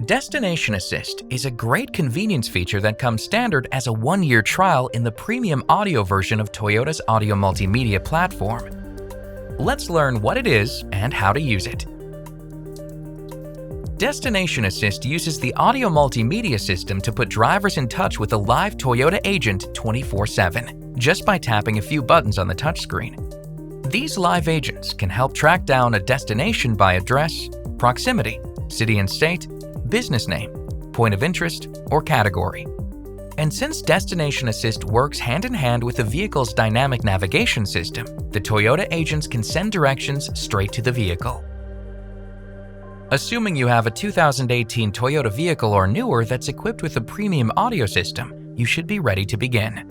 Destination Assist is a great convenience feature that comes standard as a 1-year trial in the premium audio version of Toyota's audio multimedia platform. Let's learn what it is and how to use it. Destination Assist uses the audio multimedia system to put drivers in touch with a live Toyota agent 24/7, just by tapping a few buttons on the touchscreen. These live agents can help track down a destination by address, proximity, city and state, business name, point of interest, or category. And since Destination Assist works hand-in-hand with the vehicle's dynamic navigation system, the Toyota agents can send directions straight to the vehicle. Assuming you have a 2018 Toyota vehicle or newer that's equipped with a premium audio system, you should be ready to begin.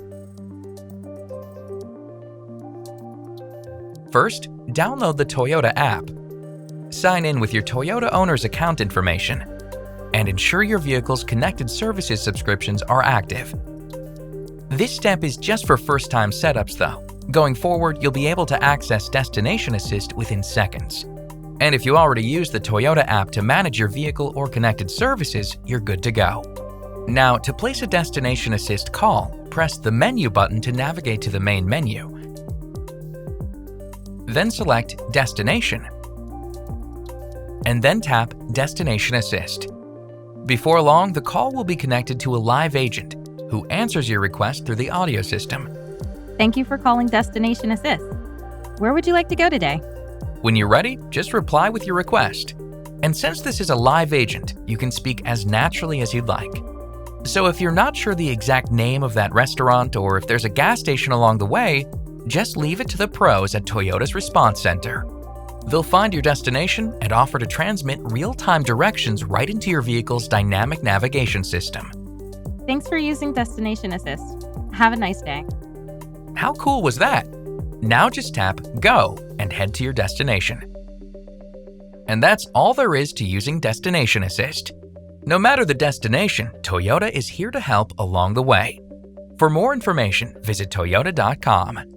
First, download the Toyota app. Sign in with your Toyota owner's account information, and ensure your vehicle's connected services subscriptions are active. This step is just for first-time setups though. Going forward, you'll be able to access Destination Assist within seconds. And if you already use the Toyota app to manage your vehicle or connected services, you're good to go. Now, to place a Destination Assist call, press the menu button to navigate to the main menu. Then select Destination, and then tap Destination Assist. Before long, the call will be connected to a live agent who answers your request through the audio system. Thank you for calling Destination Assist. Where would you like to go today? When you're ready, just reply with your request. And since this is a live agent, you can speak as naturally as you'd like. So if you're not sure the exact name of that restaurant or if there's a gas station along the way, just leave it to the pros at Toyota's Response Center. They'll find your destination and offer to transmit real-time directions right into your vehicle's dynamic navigation system. Thanks for using Destination Assist. Have a nice day. How cool was that? Now just tap Go and head to your destination. And that's all there is to using Destination Assist. No matter the destination, Toyota is here to help along the way. For more information, visit toyota.com.